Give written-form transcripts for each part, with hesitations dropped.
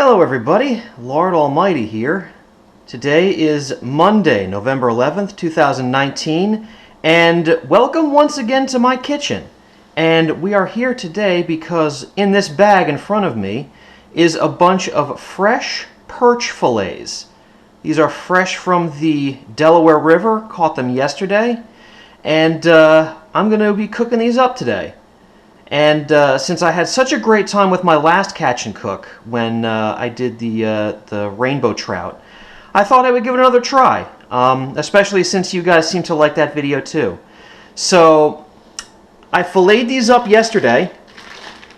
Hello everybody, Lord Almighty here. Today is Monday, November 11th, 2019, and welcome once again to my kitchen. And we are here today because in this bag in front of me is a bunch of fresh perch fillets. These are fresh from the Delaware River, caught them yesterday, and I'm going to be cooking these up today. And since I had such a great time with my last catch and cook when I did the rainbow trout, I thought I would give it another try, especially since you guys seem to like that video too. So I filleted these up yesterday,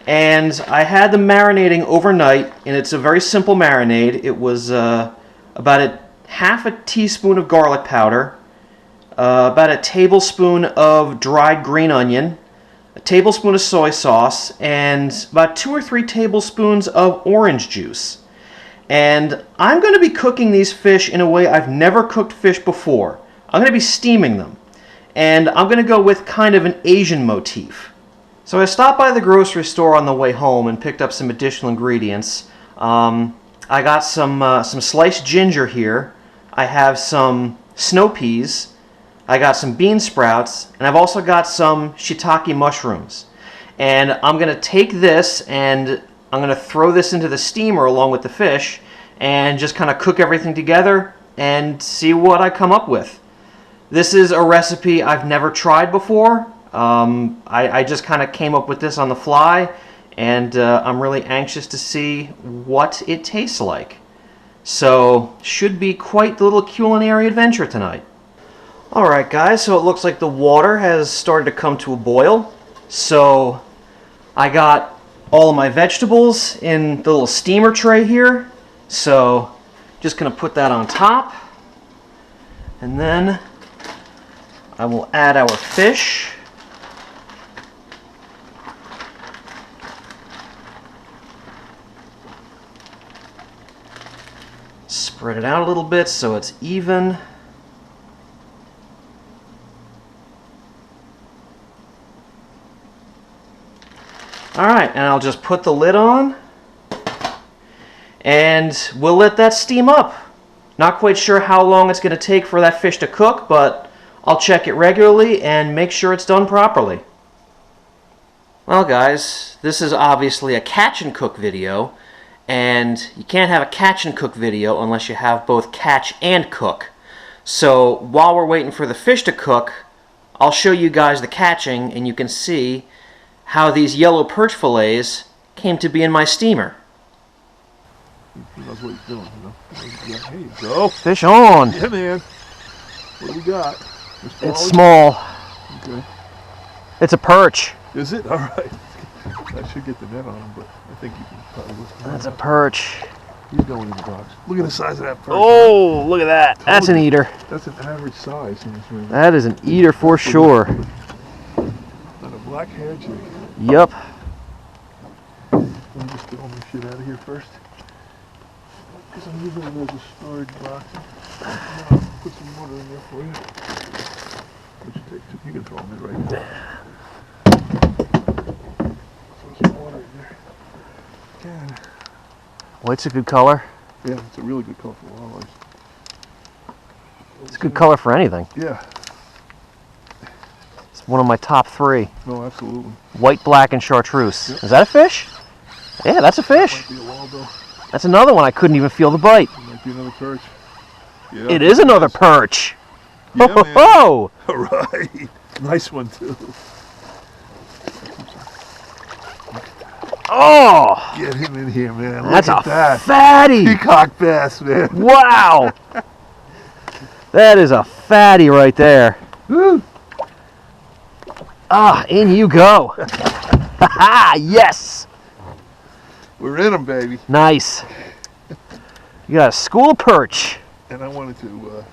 and I had them marinating overnight, and it's a very simple marinade. It was about half a teaspoon of garlic powder, about a tablespoon of dried green onion, a tablespoon of soy sauce, and about 2 or 3 tablespoons of orange juice. And I'm going to be cooking these fish in a way I've never cooked fish before. I'm going to be steaming them. And I'm going to go with kind of an Asian motif. So I stopped by the grocery store on the way home and picked up some additional ingredients. I got some sliced ginger here. I have some snow peas. I got some bean sprouts, and I've also got some shiitake mushrooms. And I'm going to take this and I'm going to throw this into the steamer along with the fish and just kind of cook everything together and see what I come up with. This is a recipe I've never tried before. I just kind of came up with this on the fly, and I'm really anxious to see what it tastes like. So, should be quite the little culinary adventure tonight. Alright guys, so it looks like the water has started to come to a boil. So I got all of my vegetables in the little steamer tray here. So just going to put that on top. And then I will add our fish. Spread it out a little bit so it's even. Alright, and I'll just put the lid on, and we'll let that steam up. Not quite sure how long it's going to take for that fish to cook, but I'll check it regularly and make sure it's done properly. Well guys, this is obviously a catch and cook video, and you can't have a catch and cook video unless you have both catch and cook. So while we're waiting for the fish to cook, I'll show you guys the catching, and you can see how these yellow perch fillets came to be in my steamer. He knows what he's doing, you know. There you go. Fish on! Yeah, man. What do we got? It's small. Okay. It's a perch. Is it? All right. I should get the net on him, but I think you can probably lift him. That's a perch. He's going in the box. Look at the size of that perch. Oh, look at that. That's an eater. That's an average size in this room. That is an eater for sure. And a black hair jig. Yup. Let me just get all this shit out of here first. Because I'm using them as a storage box. I'll put some water in there for you. What you take? You can throw them in right now. Throw some water in there. God. White's a good color. Yeah, it's a really good color for walleyes. It's a good color for anything. Yeah. It's one of my top 3. No, absolutely. White, black, and chartreuse. Yep. Is that a fish? Yeah, that's a fish. Might be a Waldo. That's another one I couldn't even feel the bite. It might be another perch. Yeah. It is another perch. Yeah, Ho, ho, ho. All right. Nice one, too. Oh! Get him in here, man. That's Look at that. fatty! Peacock bass, man. Wow! That is a fatty right there. Woo. Ah, in you go. Ha yes! We're in them, baby. Nice. You got a school of perch. And I wanted to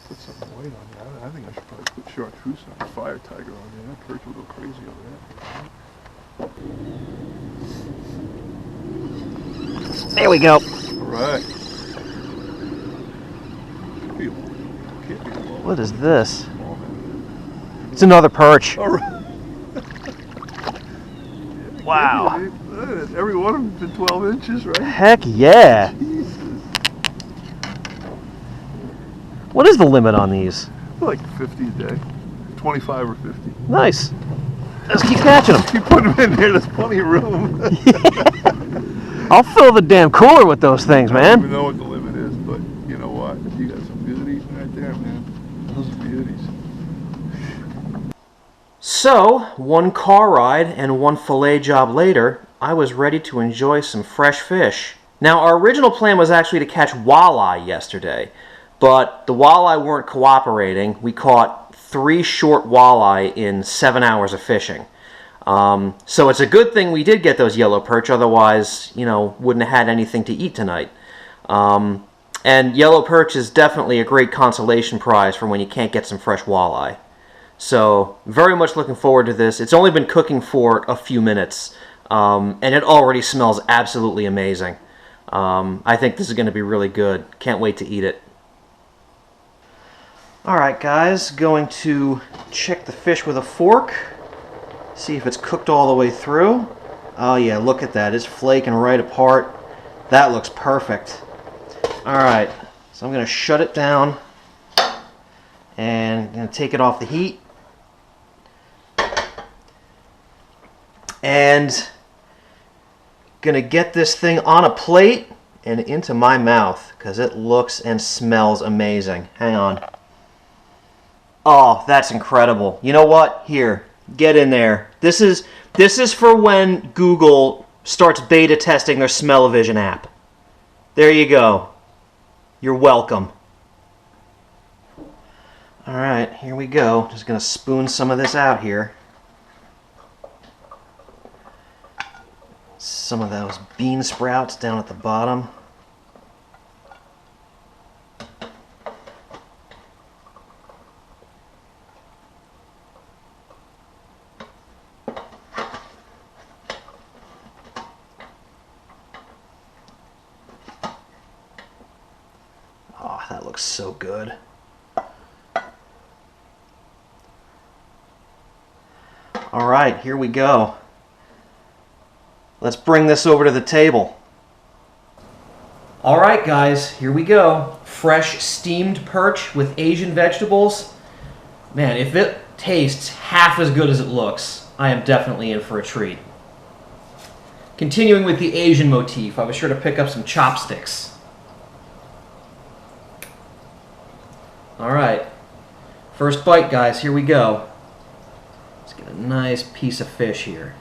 put some weight on that. I think I should probably put chartreuse on the fire tiger on there. That perch will go crazy over that. There we go. All right. Can't be a ball. What is this? It's another perch. All right. Wow. Look at Every one of them's been 12 inches, right? Heck yeah. Jesus. What is the limit on these? Like 50 a day. 25 or 50. Nice. Let's keep catching them. You put them in there, there's plenty of room. I'll fill the damn cooler with those things, I don't man. even know what the limit is, but you know what? You got some beauties right there, man. Those are beauties. So, one car ride and one fillet job later, I was ready to enjoy some fresh fish. Now, our original plan was actually to catch walleye yesterday, but the walleye weren't cooperating. We caught 3 short walleye in 7 hours of fishing. So it's a good thing we did get those yellow perch, otherwise, wouldn't have had anything to eat tonight. And yellow perch is definitely a great consolation prize for when you can't get some fresh walleye. So, very much looking forward to this. It's only been cooking for a few minutes, and it already smells absolutely amazing. I think this is going to be really good. Can't wait to eat it. Alright guys, going to check the fish with a fork. See if it's cooked all the way through. Oh yeah, look at that. It's flaking right apart. That looks perfect. Alright, so I'm going to shut it down and I'm going to take it off the heat. And going to get this thing on a plate and into my mouth because it looks and smells amazing. Hang on. Oh, that's incredible. You know what? Here, get in there. This is for when Google starts beta testing their smell-o-vision app. There you go. You're welcome. All right, here we go. Just going to spoon some of this out here. Some of those bean sprouts down at the bottom. Oh, that looks so good. All right, here we go. Let's bring this over to the table. All right, guys, here we go. Fresh steamed perch with Asian vegetables. Man, if it tastes half as good as it looks, I am definitely in for a treat. Continuing with the Asian motif, I was sure to pick up some chopsticks. All right, first bite, guys, here we go. Let's get a nice piece of fish here.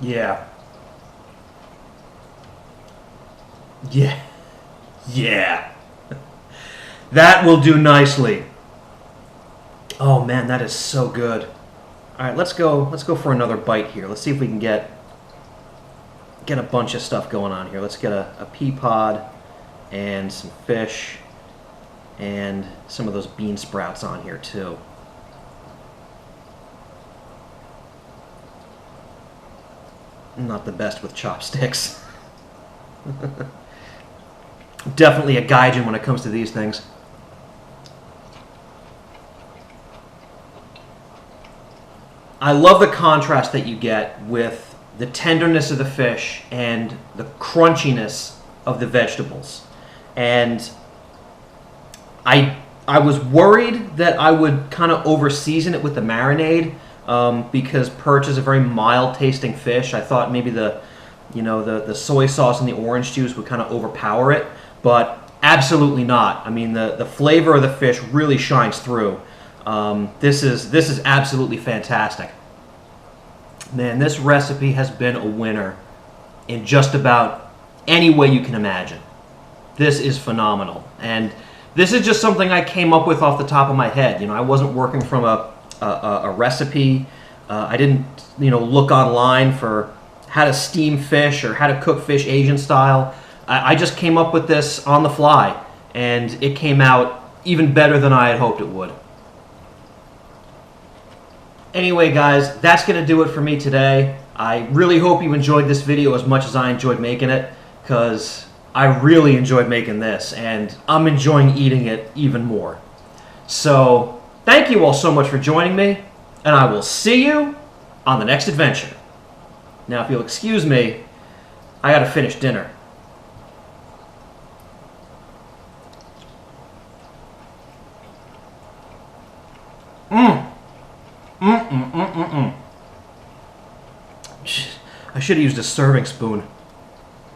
Yeah. Yeah. Yeah. That will do nicely. Oh man, that is so good. All right, let's go for another bite here. Let's see if we can get a bunch of stuff going on here. Let's get a pea pod and some fish and some of those bean sprouts on here too. I'm not the best with chopsticks. Definitely a gaijin when it comes to these things. I love the contrast that you get with the tenderness of the fish and the crunchiness of the vegetables. And I was worried that I would kind of over-season it with the marinade because perch is a very mild-tasting fish. I thought maybe the soy sauce and the orange juice would kind of overpower it, but absolutely not. I mean, the flavor of the fish really shines through. This is absolutely fantastic. Man, this recipe has been a winner in just about any way you can imagine. This is phenomenal. And this is just something I came up with off the top of my head. I wasn't working from a recipe. I didn't, look online for how to steam fish or how to cook fish Asian style. I just came up with this on the fly, and it came out even better than I had hoped it would. Anyway, guys, that's going to do it for me today. I really hope you enjoyed this video as much as I enjoyed making it, because I really enjoyed making this, and I'm enjoying eating it even more. So, thank you all so much for joining me, and I will see you on the next adventure. Now, if you'll excuse me, I gotta finish dinner. I should have used a serving spoon.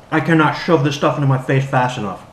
I cannot shove this stuff into my face fast enough.